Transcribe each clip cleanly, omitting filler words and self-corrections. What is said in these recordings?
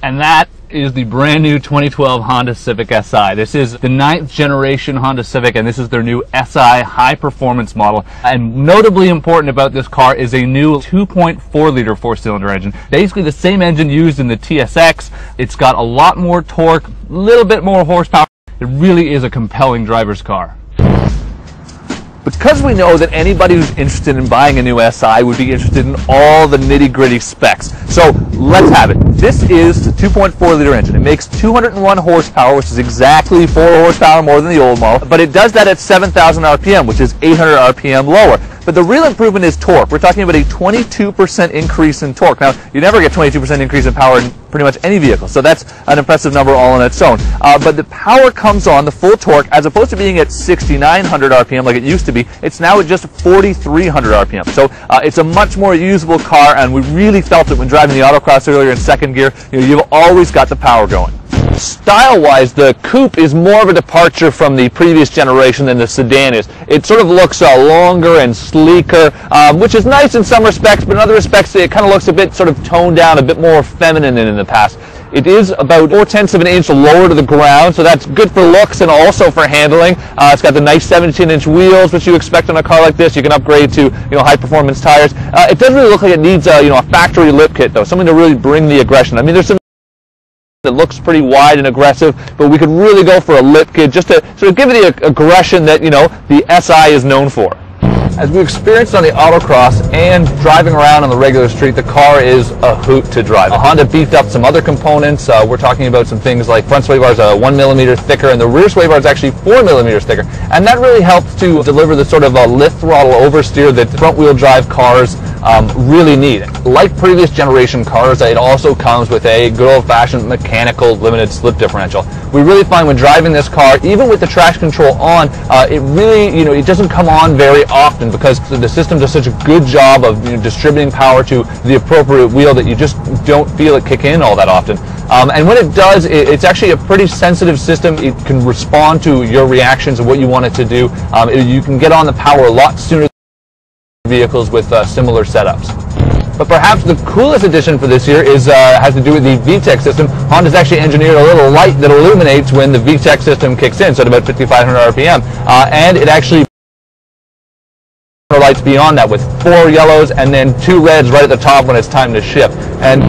And that is the brand new 2012 Honda Civic Si. This is the 9th generation Honda Civic, and this is their new Si high performance model. And notably important about this car is a new 2.4 liter four-cylinder engine. Basically the same engine used in the TSX. It's got a lot more torque, a little bit more horsepower. It really is a compelling driver's car. Because we know that anybody who's interested in buying a new Si would be interested in all the nitty-gritty specs. So let's have it. This is the 2.4 liter engine. It makes 201 horsepower, which is exactly 4 horsepower more than the old model, but it does that at 7,000 RPM, which is 800 RPM lower. But the real improvement is torque. We're talking about a 22% increase in torque. Now, you never get 22% increase in power in pretty much any vehicle, so that's an impressive number all on its own. But the power comes on, the full torque, as opposed to being at 6,900 RPM like it used to be, it's now at just 4,300 RPM. So it's a much more usable car, and we really felt it when driving the autocross earlier in second gear. You've always got the power going. Style-wise, the coupe is more of a departure from the previous generation than the sedan is. It sort of looks longer and sleeker, which is nice in some respects, but in other respects it kind of looks a bit sort of toned down, a bit more feminine than in the past. It is about 4/10 of an inch lower to the ground, so that's good for looks and also for handling. It's got the nice 17-inch wheels, which you expect on a car like this. You can upgrade to high-performance tires. It doesn't really look like it needs a factory lip kit though, something to really bring the aggression. I mean, there's some that looks pretty wide and aggressive, but we could really go for a lip kit just to sort of give it the aggression that the Si is known for. As we experienced on the autocross and driving around on the regular street, the car is a hoot to drive. Honda beefed up some other components. We're talking about some things like front sway bars are 1 millimeter thicker, and the rear sway bar is actually 4 millimeters thicker. And that really helps to deliver the sort of lift throttle oversteer that front-wheel drive cars really need. Like previous generation cars, it also comes with a good old-fashioned mechanical limited slip differential. We really find when driving this car, even with the traction control on, it really, it doesn't come on very often, because the system does such a good job of distributing power to the appropriate wheel that you just don't feel it kick in all that often. And when it does, it's actually a pretty sensitive system. It can respond to your reactions and what you want it to do. You can get on the power a lot sooner than vehicles with similar setups. But perhaps the coolest addition for this year has to do with the VTEC system. Honda's actually engineered a little light that illuminates when the VTEC system kicks in, so at about 5,500 RPM. And it actually lights beyond that with 4 yellows and then 2 reds right at the top when it's time to shift. And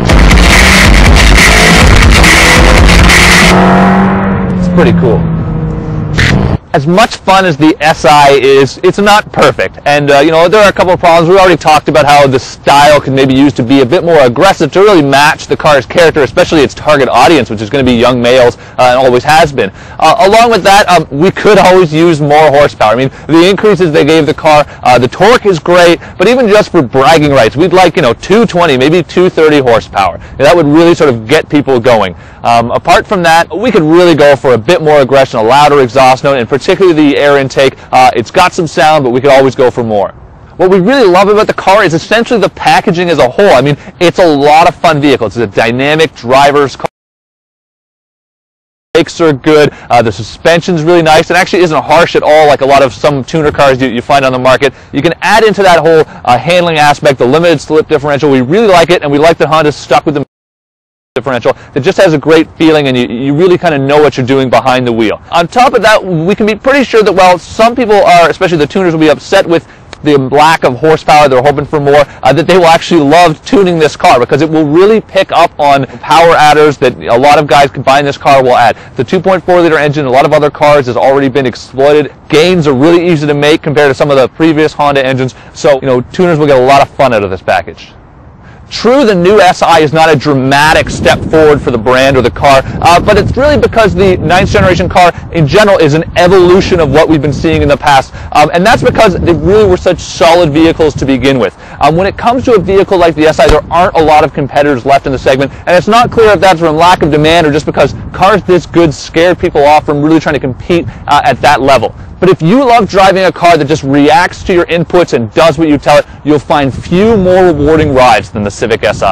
it's pretty cool. As much fun as the Si is, it's not perfect. And, there are a couple of problems. We already talked about how the style can maybe use to be a bit more aggressive to really match the car's character, especially its target audience, which is going to be young males and always has been. Along with that, we could always use more horsepower. I mean, the increases they gave the car, the torque is great, but even just for bragging rights, we'd like, 220, maybe 230 horsepower. That would really sort of get people going. Apart from that, we could really go for a bit more aggression, a louder exhaust note, and particularly the air intake. It's got some sound, but we could always go for more. What we really love about the car is essentially the packaging as a whole. I mean, it's a lot of fun vehicle. It's a dynamic driver's car. The brakes are good. The suspension's really nice. It actually isn't harsh at all like a lot of some tuner cars you find on the market. You can add into that whole handling aspect, the limited slip differential. We really like it, and we like that Honda's stuck with the differential that just has a great feeling, and you really kind of know what you're doing behind the wheel. On top of that, we can be pretty sure that while some people are, especially the tuners, will be upset with the lack of horsepower, they're hoping for more, that they will actually love tuning this car, because it will really pick up on power adders that a lot of guys buying this car will add. The 2.4 liter engine, a lot of other cars, has already been exploited. Gains are really easy to make compared to some of the previous Honda engines, so tuners will get a lot of fun out of this package. True, the new Si is not a dramatic step forward for the brand or the car, but it's really because the 9th generation car in general is an evolution of what we've been seeing in the past, and that's because they really were such solid vehicles to begin with. When it comes to a vehicle like the Si, there aren't a lot of competitors left in the segment, and it's not clear if that's from lack of demand or just because cars this good scared people off from really trying to compete at that level. But if you love driving a car that just reacts to your inputs and does what you tell it, you'll find few more rewarding rides than the Civic Si.